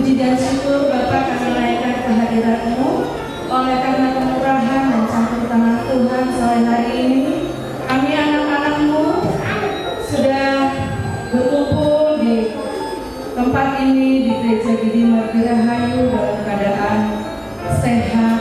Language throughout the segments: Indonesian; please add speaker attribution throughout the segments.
Speaker 1: puji dan syukur Bapa kami naikkan kehadirat-Mu. Oleh karena kemurahan dan campur tangan Tuhan sore hari ini, kami anak-anak-Mu sudah berkumpul di tempat ini di Gereja Gidi Margi Rahayu dalam keadaan sehat,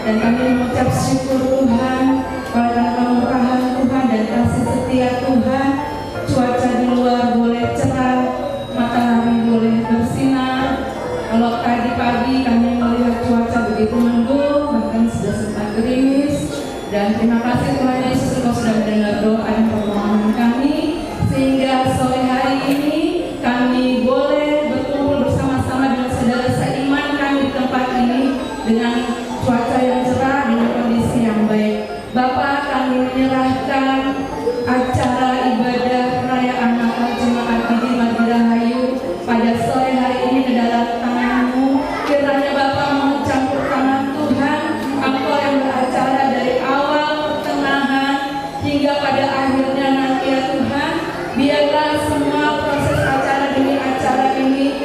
Speaker 1: dan kami mengucap syukur Tuhan oleh karena kemurahan Tuhan dan kasih setia Tuhan. Cuaca di luar boleh cerah, matahari boleh bersinar. Kalau tadi pagi kami melihat cuaca begitu mendung, bahkan sudah sempat gerimis. Dan terima kasih Tuhan Yesus, Engkau sudah mendengar doa dan permohonan kami, sehingga sore hari ini kami boleh berkumpul bersama-sama dengan saudara seiman kami di tempat ini dengan cuaca yang cerah, dengan kondisi yang baik. Bapa, kami menyerahkan acara ibadah perayaan Natal Jemaat Gidi Margi Rahayu pada sore hari ini ke dalam tangan-Mu. Kiranya Bapa mencampur tangan Tuhan, Engkau yang beracara dari awal, pertengahan, hingga pada akhirnya nanti ya Tuhan. Biarlah semua proses acara demi acara ini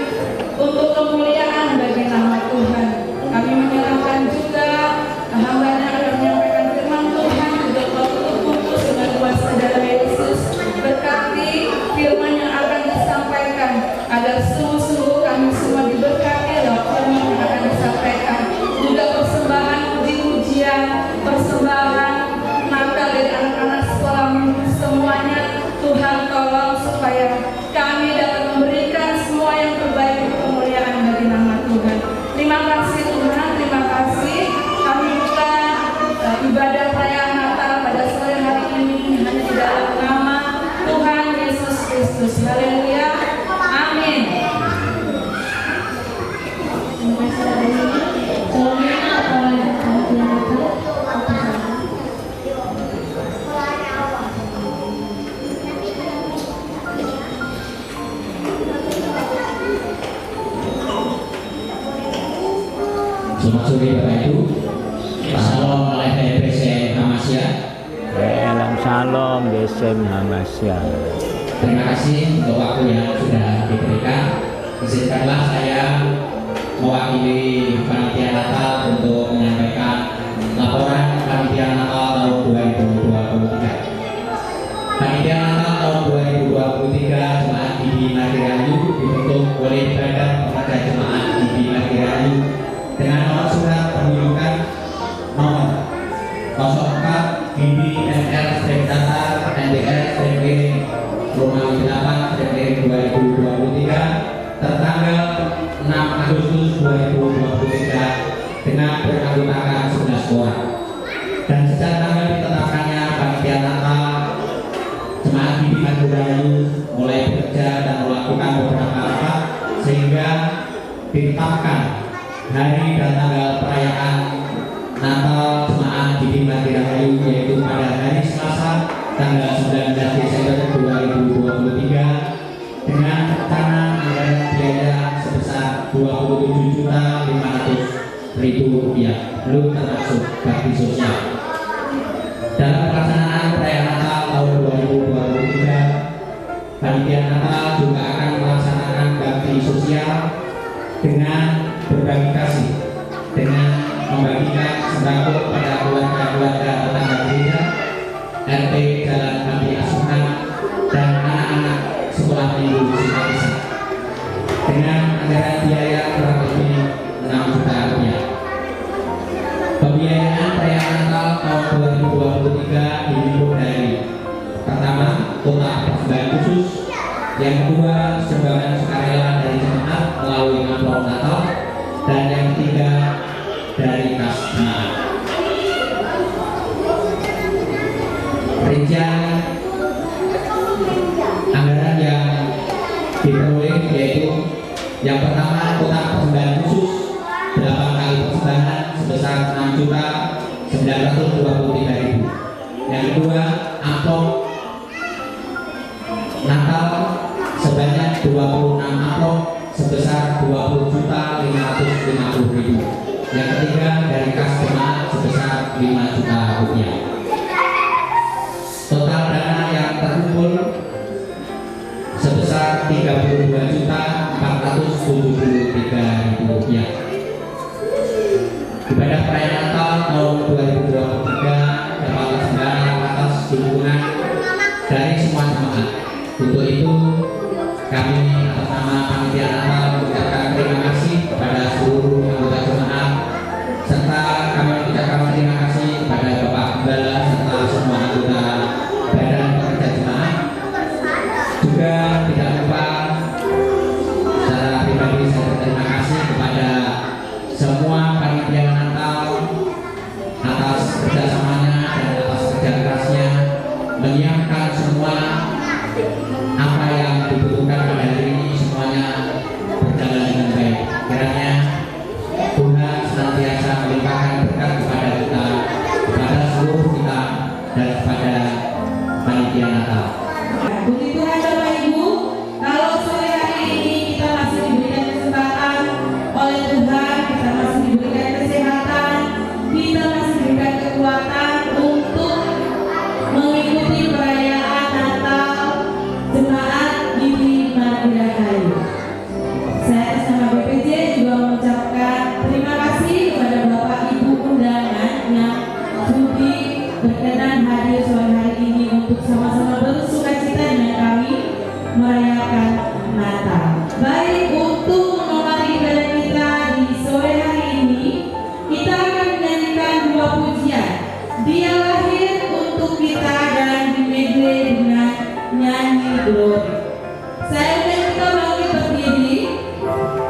Speaker 1: untuk kemuliaan bagi nama Tuhan. Kami menyerahkan juga hamba-Nya akan menyampaikan firman Tuhan, juga Kau tutup bungkus dengan kuasa darah Yesus. Berkati firman yang akan disampaikan, agar sungguh-sungguh kami semua diberkati lewat firman yang akan disampaikan. Juga persembahan puji-pujian, persembahan Natal dari anak-anak sekolah semuanya, Tuhan tolong supaya kami dapat memberikan semua yang terbaik untuk kemuliaan bagi nama Tuhan. Terima kasih Tuhan, terima kasih. Kami buka ibadah perayaan Natal pada sore hari ini hanya di dalam nama Tuhan Yesus Kristus. Haleluya, amin.
Speaker 2: Selamat sore Bapak Ibu. Salam oleh BSM Hamasya.
Speaker 3: Salam BSM Hamasya.
Speaker 2: Terima kasih untuk waktu yang sudah diberikan. Izinkanlah saya mewakili Panitia Natal untuk menyampaikan laporan Panitia Natal tahun 2023. Panitia Natal tahun 2023 Jemaat Gidi Margi Rahayu dibentuk oleh Badan Pekerja Jemaat Gidi Margi Rahayu dengan nomor surat penunjukan nomor 04 Gidi ML Datar NDR Romawi 8 2023 tertanggal 6 Agustus 2023 dengan beranggotakan 11 orang. Dan sejak tanggal ditetapkannya Panitia Natal Jemaat Gidi Margi Rahayu mulai bekerja dan melakukan beberapa rapat sehingga ditetapkan hari dan tanggal perayaan Natal Jemaat Gidi Margi Rahayu yaitu pada hari Selasa tanggal 19 Desember 2023 dengan rencana anggaran biaya sebesar Rp27.500.000 belum termasuk bakti sosial. Dalam pelaksanaan perayaan Natal tahun 2023, Panitia Natal juga akan melaksanakan bakti sosial dengan berbagi kasih, dengan membagikan sembako pada keluarga-keluarga tetangga gereja, RT Jalan Panti Asuhan, dan anak-anak sekolah minggu simpatisan dengan anggaran biaya kurang lebih Rp6 juta. Pembiayaan perayaan Natal tahun 2023 dihimpun dari pertama, kotak persembahan khusus, yang kedua, sumbangan sukarela dari jemaat melalui amplop Natal, dan yang ketiga dari kas jemaat. Rincian anggaran yang diperoleh yaitu yang pertama kotak persembahan khusus 8 kali persembahan sebesar Rp6.923.000. Yang kedua amplop Natal sebanyak 26 amplop sebesar Rp20.550.000. Yang ketiga dari kas jemaat sebesar Rp5 juta. Total dana yang terkumpul sebesar Rp32.473.000.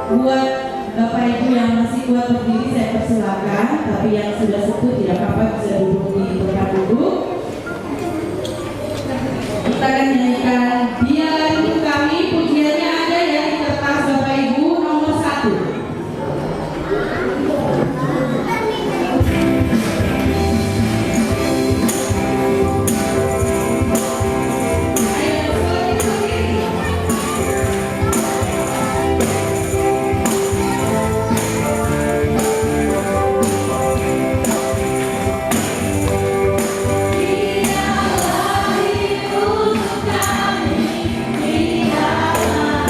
Speaker 1: Buat Bapak Ibu yang masih kuat berdiri saya persilakan, tapi yang sudah sepuh tidak apa-apa bisa duduk di tempat duduk. Kita akan nyanyikan Dialah Hidup Kami, pujiannya ada ya di kertas Bapak Ibu nomor 1.
Speaker 4: Dialah hidup kami, Dialah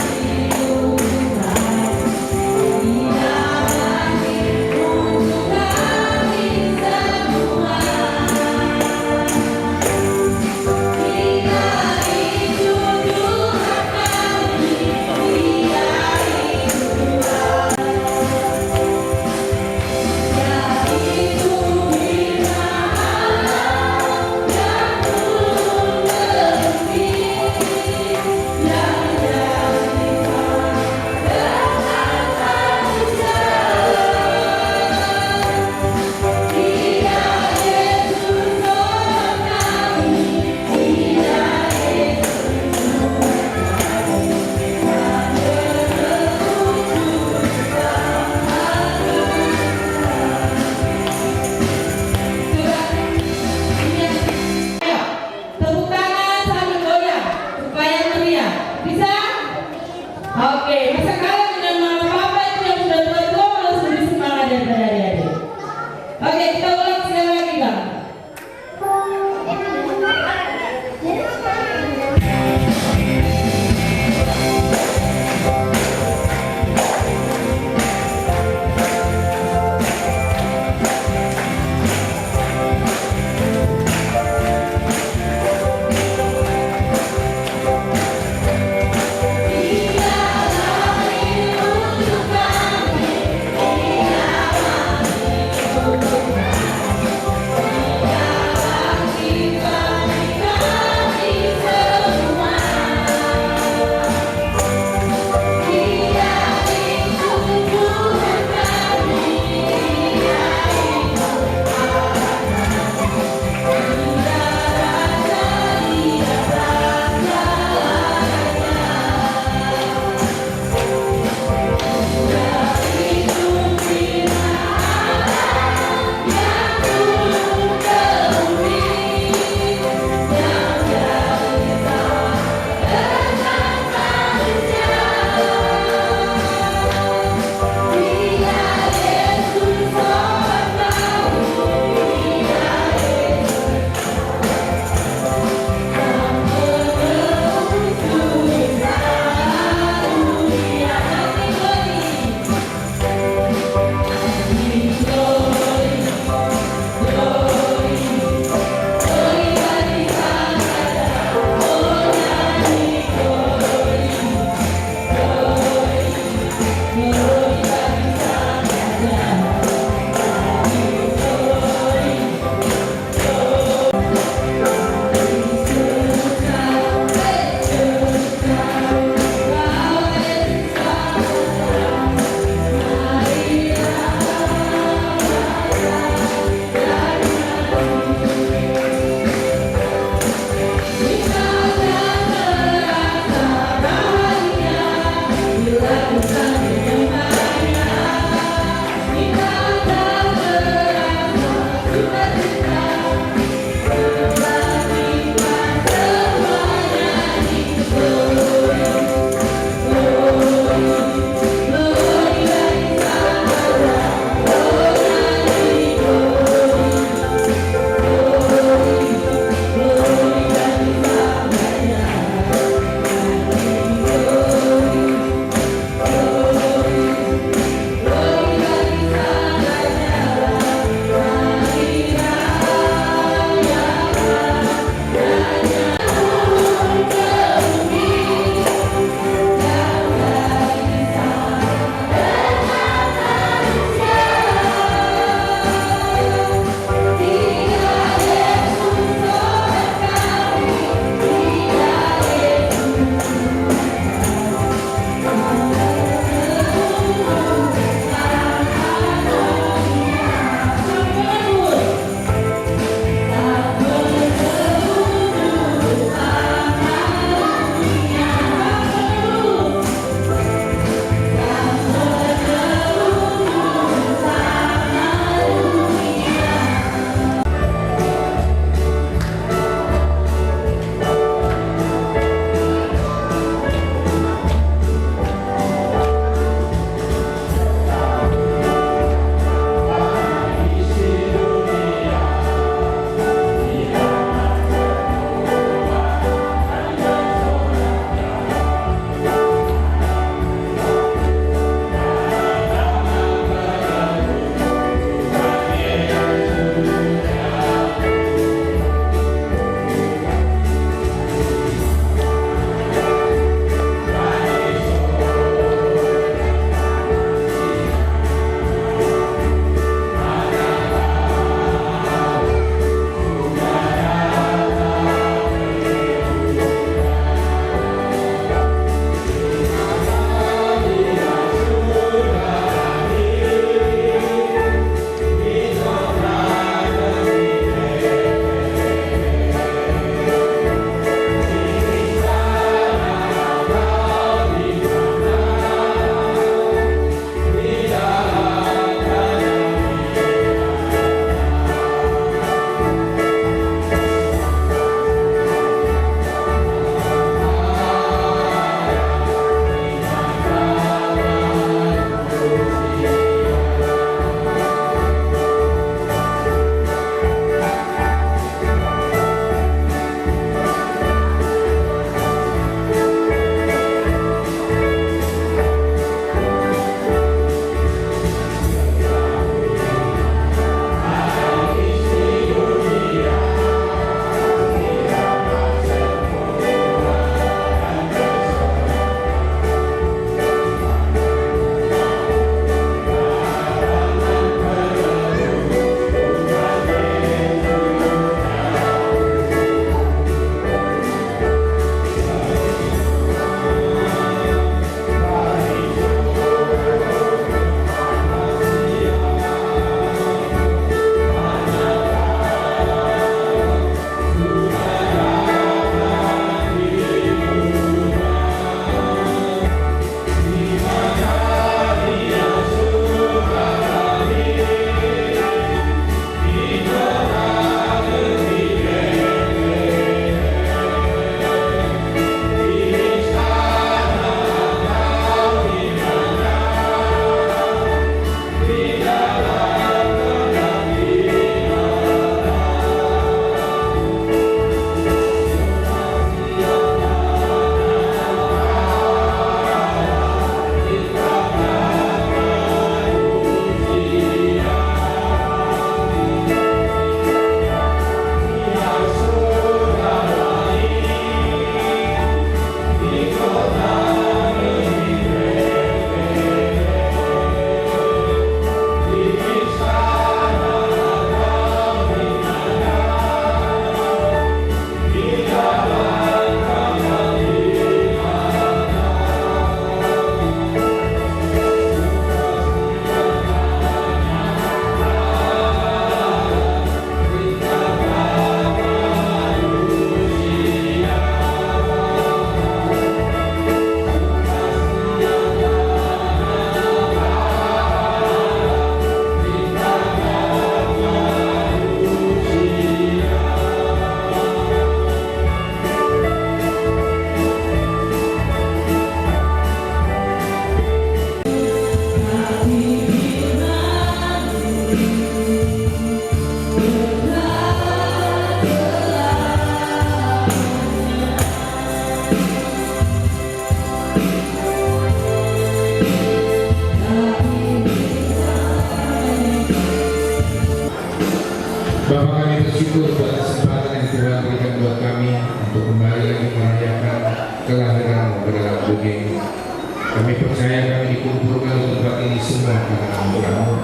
Speaker 4: karena anugerah-Mu,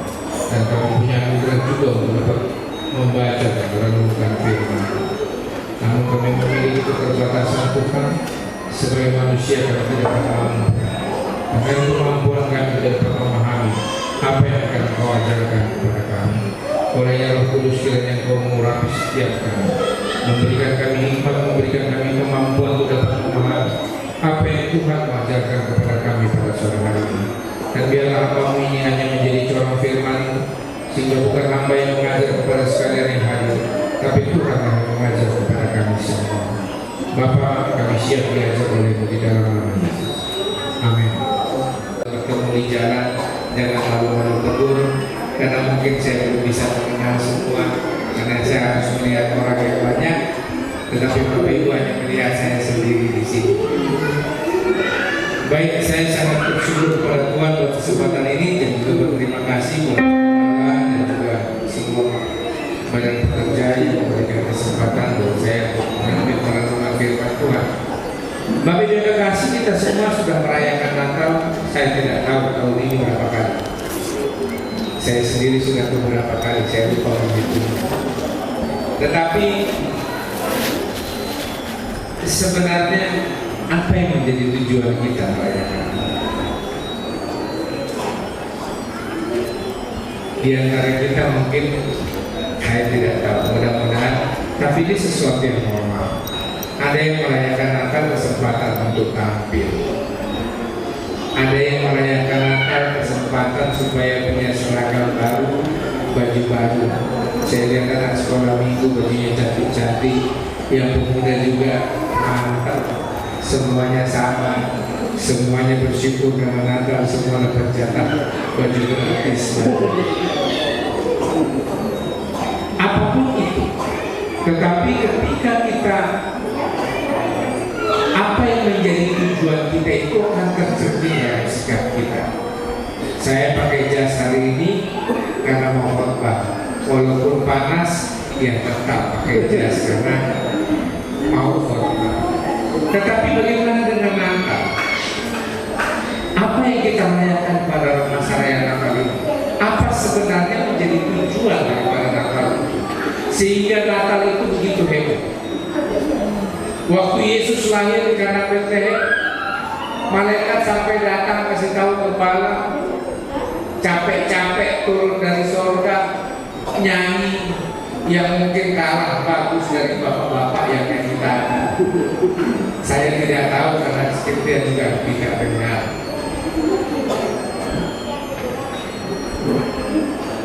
Speaker 4: dan kami punya anugerah juga untuk dapat membaca dan merenungkan firman. Namun kami memiliki keterbatasan Tuhan, sebagai manusia kami tidak pernah mampu. Dengan kemampuan kami tidak pernah memahami apa yang akan Kau ajarkan kepada kami. Olehnya Roh Kudus kiranya Kau mengurapi setiap kami, memberikan kami hikmat, memberikan kami kemampuan untuk dapat memahami apa yang Tuhan mengajarkan kepada kami pada sore hari ini. Dan biarlah hamba-Mu ini hanya menjadi corong firman-Mu, sehingga bukan hamba yang mengajar kepada sekalian yang hadir, tapi Tuhan yang mengajar kepada kami semua. Bapa, kami siap diajar oleh-Mu di dalam nama Yesus. Amin. Bertemu di jalan, jangan malu-malu tegur, karena mungkin saya belum bisa mengenal semua, karena saya harus melihat orang yang banyak, tetapi Bapak Ibu hanya melihat saya sendiri di sini. Baik, saya sangat bersyukur kepada Tuhan buat kesempatan ini, dan juga berterima kasih buat Tuhan dan juga semua badan pekerja yang memberikan kesempatan buat saya untuk mengambil merenungkan firman Tuhan. Bapak Ibu yang kasih, kita semua sudah merayakan Natal. Saya tidak tahu tahun ini berapa kali. Saya sendiri sudah beberapa kali, saya lupa menghitungnya. Tetapi sebenarnya apa yang menjadi tujuan kita merayakan? Di antara kita mungkin saya tidak tahu, mudah-mudahan, tapi ini sesuatu yang normal. Ada yang merayakan Natal kesempatan untuk tampil. Ada yang merayakan Natal kesempatan supaya punya seragam baru, baju baru. Saya lihat anak sekolah minggu bajunya cantik-cantik, yang pemuda juga mantap. Semuanya sama, semuanya bersyukur dengan Natal, semua dapat jatah baju gratis. Apapun itu, tetapi ketika kita apa yang menjadi tujuan kita itu akan tercermin dalam sikap kita. Saya pakai jas hari ini karena mau khotbah, walaupun panas, ya tetap pakai jas karena mau khotbah. Tetapi bagaimana dengan Natal? Apa yang kita rayakan pada masa raya Natal ini? Apa sebenarnya menjadi tujuan daripada Natal itu? Sehingga Natal itu begitu hebat. Waktu Yesus lahir di Kana Betlehem, malaikat sampai datang kasih tahu gembala, capek-capek turun dari sorga, nyanyi yang mungkin kalah bagus dari bapak-bapak yang nyanyi tadi. Saya tidak tahu karena sekitar juga tidak dengar.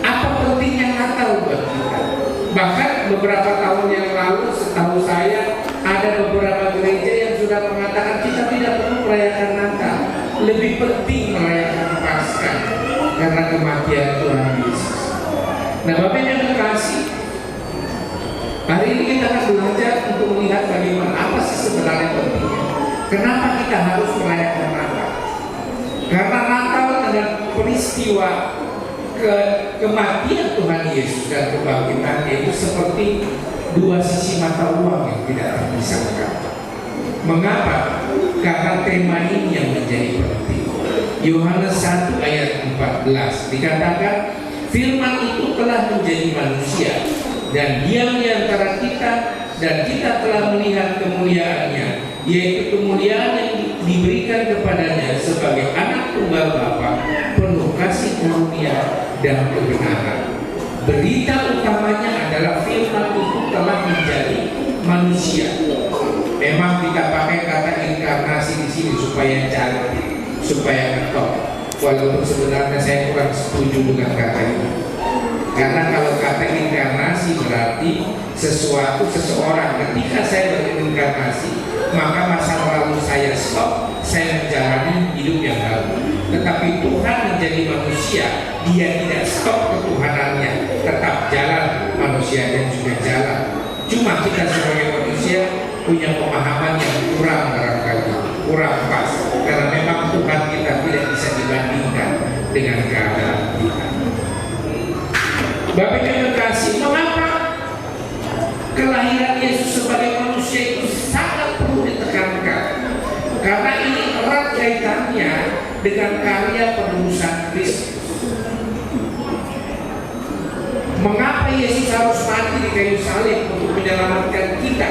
Speaker 4: Apa pentingnya Natal buat kita? Bahkan beberapa tahun yang lalu, setahu saya, ada beberapa gereja yang sudah mengatakan kita tidak perlu merayakan Natal, lebih penting merayakan Paskah karena kematian Tuhan Yesus. Nah, Bapak yang terkasih, hari ini kita akan belajar untuk melihat bagaimana apa sih sebenarnya pentingnya. Kenapa kita harus merayakan Natal? Karena Natal adalah peristiwa kematian Tuhan Yesus dan kebangkitannya itu seperti dua sisi mata uang yang tidak terpisahkan. Mengapa? Karena tema ini yang menjadi penting. Yohanes 1 ayat 14 dikatakan, firman itu telah menjadi manusia dan diam di antara kita, dan kita telah melihat kemuliaannya, yaitu kemuliaan yang diberikan kepadanya sebagai anak tunggal Bapa, penuh kasih karunia dan kebenaran. Berita utamanya adalah firman itu telah menjadi manusia. Memang kita pakai kata inkarnasi di sini supaya cantik, supaya ngetop. Walaupun sebenarnya saya kurang setuju dengan kata ini. Karena kalau kata inkarnasi berarti seseorang ketika saya berinkarnasi, maka masa lalu saya stop, saya menjalani hidup yang baru. Tetapi Tuhan menjadi manusia, dia tidak stop ketuhanannya, tetap jalan, manusianya juga jalan. Cuma kita sebagai manusia punya pemahaman yang kurang barangkali, kurang pas, karena memang Tuhan kita tidak bisa dibandingkan dengan keadaan kita. Bapak yang terkasih, mengapa kelahiran Yesus sebagai manusia itu sangat perlu ditekankan? Karena ini erat kaitannya dengan karya penebusan Kristus. Yesus harus mati di kayu salib untuk menyelamatkan kita?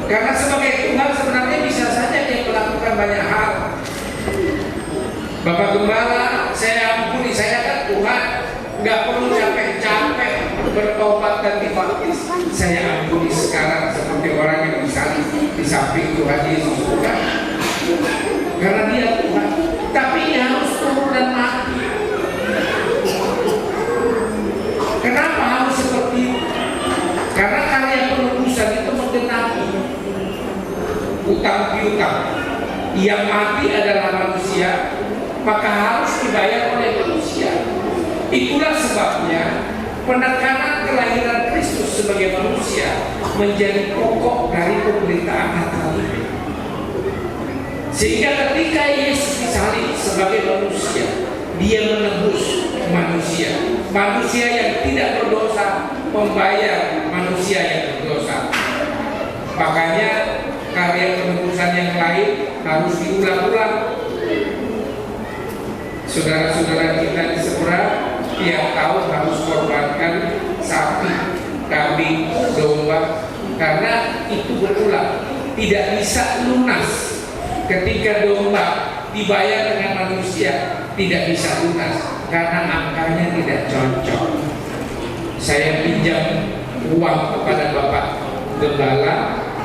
Speaker 4: Karena sebagai Tuhan sebenarnya bisa saja Dia melakukan banyak hal. Bapak Gembala, saya ampuni, saya kan Tuhan, nggak perlu capek-capek bertobat dan dibaptis. Saya ampuni sekarang seperti orang yang disalib di samping Tuhan Yesus, bukan? Karena Dia Tuhan, tapi Dia harus turun dan mati. Kenapa harus seperti itu? Karena karya penebusan itu menggenapi utang piutang. Yang mati adalah manusia, maka harus dibayar oleh manusia. Itulah sebabnya penekanan kelahiran Kristus sebagai manusia menjadi pokok dari pemberitaan Natal ini. Sehingga ketika Yesus disalib sebagai manusia, Dia menebus manusia. Manusia yang tidak berdosa membayar manusia yang berdosa. Makanya karya penebusan yang lain harus diulang-ulang. Saudara-saudara kita di seberang tiap tahun harus korbankan sapi, kambing, domba, karena itu berulang. Tidak bisa lunas. Ketika domba dibayar dengan manusia, tidak bisa lunas karena angkanya tidak cocok. Saya pinjam uang kepada Bapak Gembala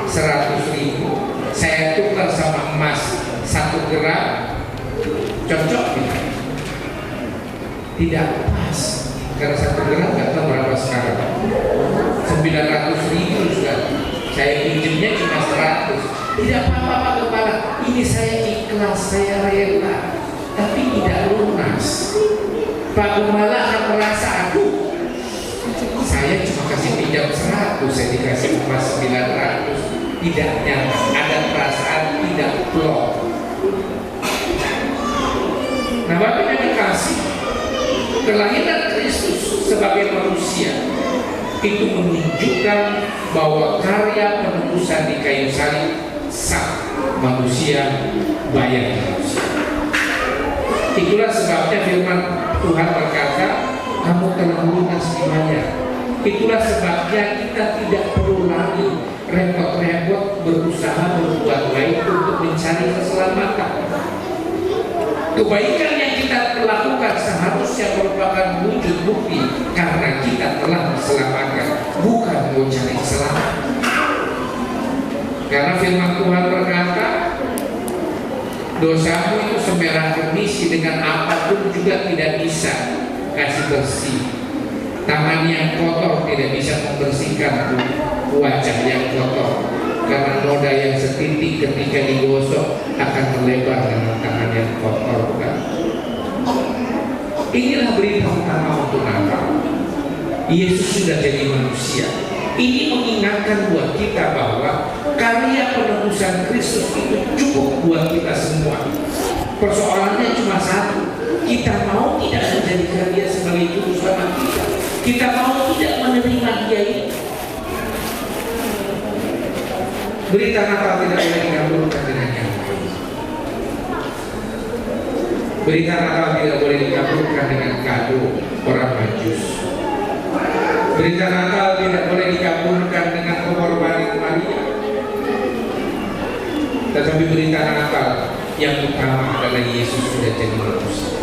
Speaker 4: 100.000, saya tukar sama emas 1 gram, cocok tidak? Tidak pas, karena 1 gram nggak tahu berapa sekarang, 900.000 sudah. Saya pinjamnya cuma 100. Tidak apa-apa Pak Gembala, ini saya ikhlas, saya rela, tapi tidak lunas. Pak Gembala akan merasa, aduh, saya cuma kasih pinjam 100, saya dikasih emas 900. Tidak nyaman, ada perasaan tidak plong. Nah, Bapak yang dikasih, kelahiran Kristus sebagai manusia itu menunjukkan bahwa karya penebusan di kayu salib sah, manusia bayar manusia. Itulah sebabnya firman Tuhan berkata, kamu telah lunas dibayar. Itulah sebabnya kita tidak perlu lagi repot-repot berusaha berbuat baik untuk mencari keselamatan. Kebaikan yang kita lakukan seharusnya merupakan wujud bukti karena kita telah diselamatkan, bukan mencari selamat. Karena firman Tuhan berkata, dosamu itu semerah kemisi, dengan apapun juga tidak bisa kasih bersih. Tangan yang kotor tidak bisa membersihkan wajah yang kotor, karena noda yang setitik ketika digosok akan melebar dengan tangan yang kotor, bukan? Inilah berita utama untuk Natal. Yesus sudah jadi manusia. Ini mengingatkan buat kita bahwa karya penebusan Kristus itu cukup buat kita semua. Persoalannya cuma satu, kita mau tidak menjadikan Dia sebagai juru selamat kita. Kita mau tidak menerima Dia ini. Berita Natal tidak boleh digabungkan dengan yang lain. Berita Natal tidak boleh digabungkan dengan kado orang Majus. Berita Natal tidak boleh digabungkan dengan pengorbanan Maria. Tetapi berita Natal yang utama adalah Yesus sudah jadi manusia.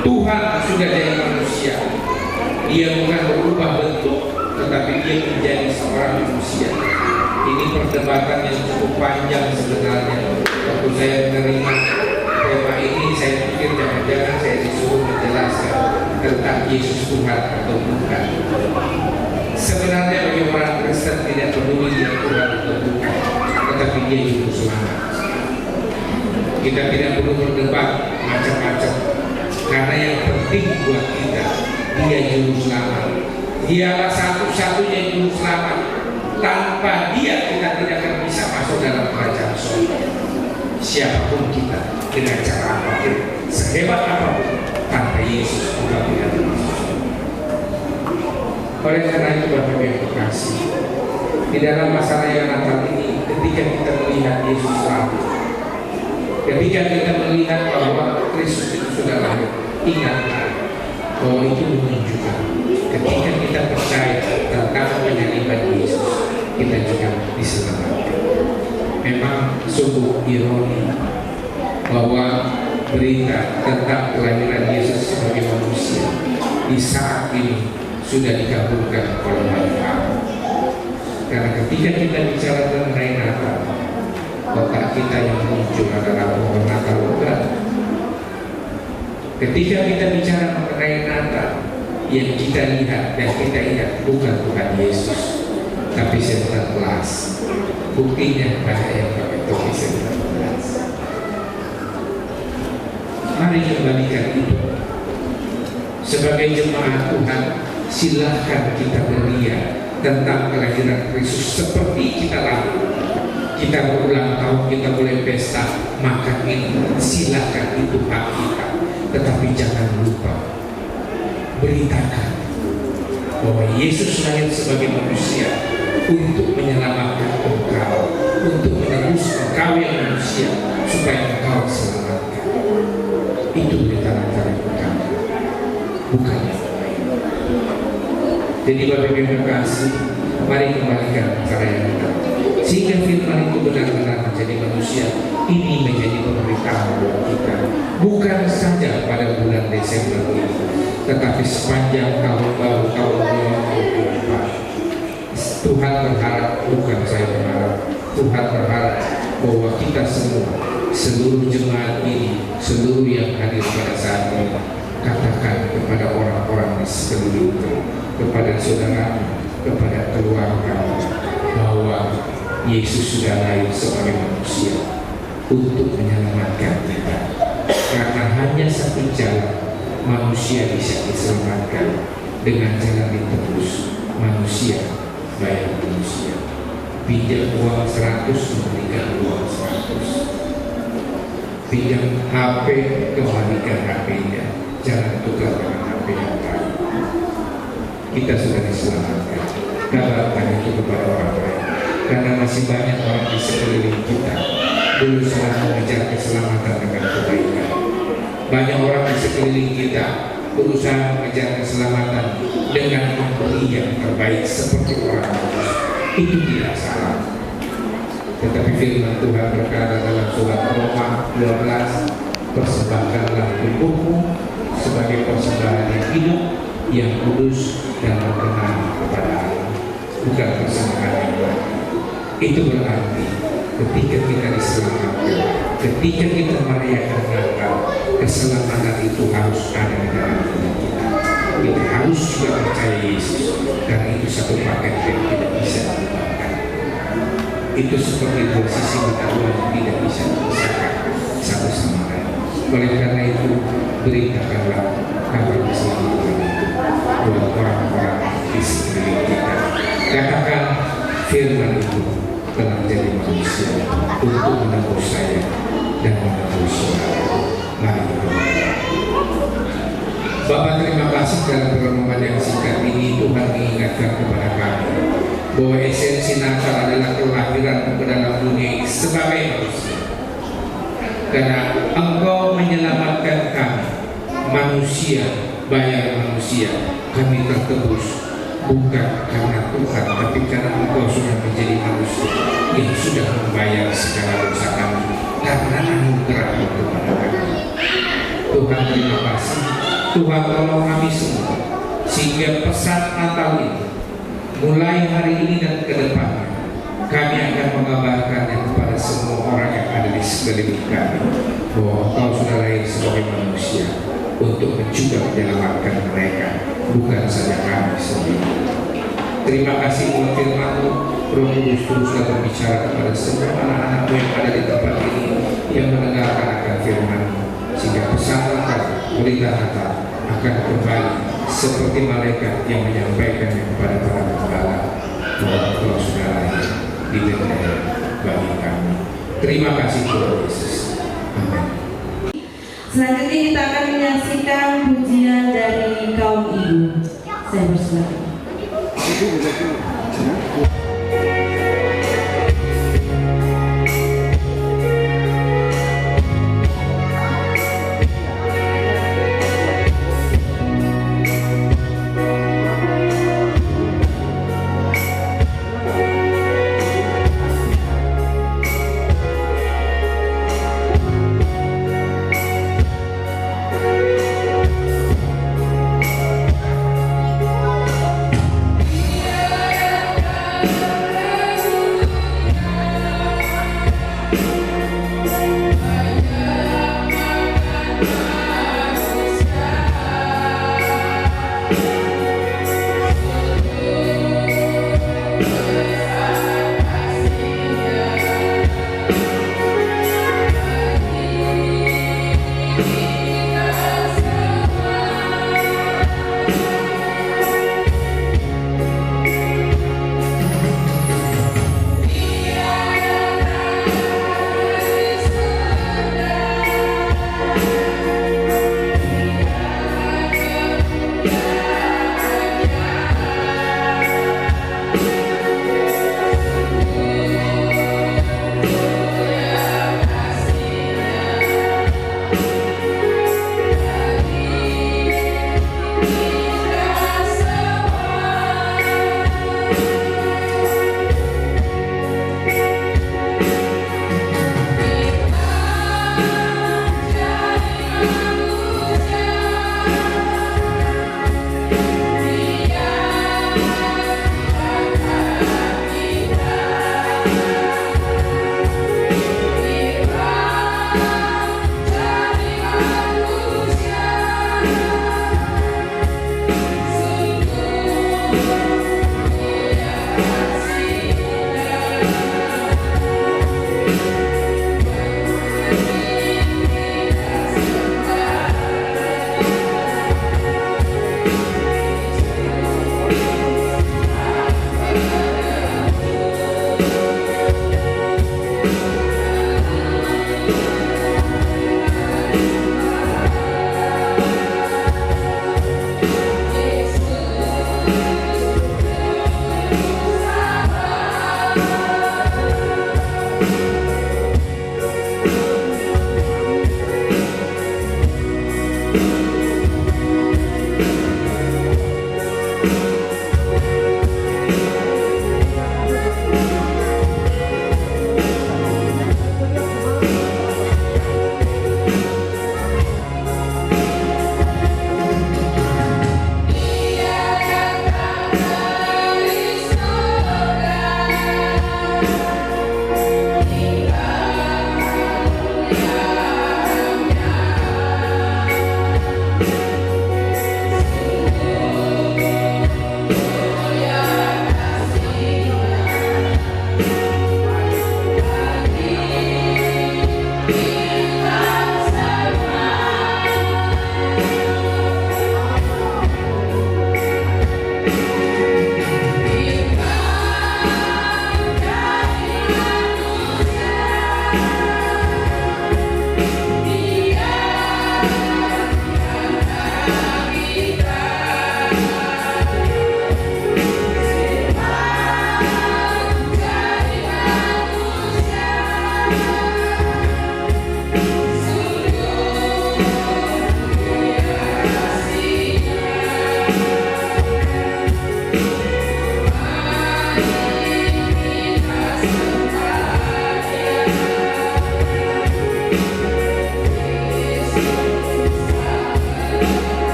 Speaker 4: Tuhan sudah jadi manusia. Dia bukan berubah bentuk, tetapi Dia menjadi seorang manusia. Ini perdebatan yang cukup panjang sebenarnya. Waktu saya menerima tema ini, saya pikir jangan-jangan saya disuruh menjelaskan tentang Yesus Tuhan atau bukan. Sebenarnya bagi orang Kristen tidak peduli Dia Tuhan atau bukan, tetapi Dia juru selamat. Kita tidak perlu berdebat macam-macam, karena yang penting buat kita, Dia juru selamat. Dialah satu-satunya juru selamat. Tanpa Dia kita tidak akan bisa masuk dalam kerajaan surga. Siapapun kita, dengan cara apapun, sehebat apapun, tanpa Yesus kita tidak akan masuk. Oleh karena itu Bapak yang terkasih, di dalam masa raya Natal ini, ketika kita melihat Yesus lahir, ketika kita melihat bahwa Kristus itu sudah lahir, ingatlah bahwa itu menunjukkan ketika kita percaya tentang penyaliban Yesus, kita juga diselamatkan. Memang sungguh ironi bahwa berita tentang kelahiran Yesus sebagai manusia di saat ini sudah digabungkan oleh banyak orang. Karena ketika kita bicara mengenai Natal, otak kita yang muncul adalah pohon Natal bukan. Ketika kita bicara mengenai Natal, yang kita lihat dan kita ingat bukan Tuhan Yesus, tapi Santa Claus. Buktinya banyak yang pakai topi Santa Claus. Mari kembalikan itu. Sebagai jemaat Tuhan, silahkan kita beria tentang kelahiran Kristus seperti kita lakukan. Kita berulang tahun, kita boleh pesta, maka ini silahkan, itu hak kita. Tetapi jangan lupa beritakan bahwa Yesus lahir sebagai manusia untuk menyelamatkan engkau, untuk menebus engkau yang manusia, supaya engkau selamatkan. Itu berita-berita utama, bukan yang lain. Jadi Bapak Ibu yang kasih, mari kembalikan cara yang benar, sehingga firman itu benar-benar menjadi manusia. Ini menjadi pemberitaan buat kita, bukan saja pada bulan Desember ini, tetapi sepanjang tahun baru, tahun 2024. Tuhan berharap, bukan saya berharap, Tuhan berharap bahwa kita semua, seluruh jemaat ini, seluruh yang hadir pada saat ini, katakan kepada orang-orang di sekelilingmu, kepada saudara, kepada keluarga, bahwa Yesus sudah lahir sebagai manusia untuk menyelamatkan kita. Karena hanya satu jalan manusia bisa diselamatkan, dengan jalan ditebus. Manusia bayar manusia. Pinjam uang 100, memberikan uang 100. Pinjam HP, kembalikan HP-nya. Jangan tukar dengan HP yang lain. Kita sudah diselamatkan. Kabarkan itu kepada orang lain. Karena masih banyak orang di sekeliling kita berusaha mengejar keselamatan dengan kebaikan. Banyak orang di sekeliling kita berusaha mengejar keselamatan dengan memberi yang terbaik seperti orang kudus. Itu tidak salah. Tetapi firman Tuhan berkata dalam surat Roma 12, persembahkanlah tubuhmu sebagai persembahan yang hidup, yang kudus dan berkenan kepada Allah, bukan persembahan yang lain. Itu berarti ketika kita diselamatkan, ketika kita merayakan Natal, keselamatan itu harus ada di dalam hidup kita. Kita harus juga percaya Yesus, karena itu satu paket yang tidak bisa dilupakan. Itu seperti dua sisi mata uang yang tidak bisa dipisahkan satu sama lain. Oleh karena itu, beritakanlah kabar keselamatan itu buat orang-orang di sekeliling kita. Katakan firman itu telah menjadi manusia untuk menebus saya dan menebus saudara. Mari kita Bapak, terima kasih dalam renungan yang singkat ini Tuhan mengingatkan kepada kami bahwa esensi Natal adalah kelahiran ke dalam dunia ini sebagai manusia. Karena Engkau menyelamatkan kami, manusia, bayar manusia, kami tertebus. Bukan karena Tuhan, tapi karena Engkau sudah menjadi manusia yang sudah membayar segala dosa kami karena anugerah-Mu kepada kami. Tuhan, terima kasih. Tuhan, tolong kami semua sehingga pesan Natal ini mulai hari ini dan ke depannya kami akan mengabarkannya kepada semua orang yang ada di sekeliling kami bahwa Engkau sudah lahir sebagai manusia untuk juga menyelamatkan mereka, bukan saja kami sendiri. Terima kasih buat firman-Mu. Roh Kudus teruslah berbicara kepada semua anak-anak-Mu yang ada di tempat ini yang mendengarkan akan firman-Mu, sehingga pesan Natal, berita Natal akan kembali seperti malaikat yang menyampaikannya kepada para gembala bahwa Engkau sudah lahir di Betlehem bagi kami. Terima kasih Tuhan Yesus. Amin.
Speaker 1: Selanjutnya kita akan menyaksikan pujian dari kaum ibu. Saya bersilakan.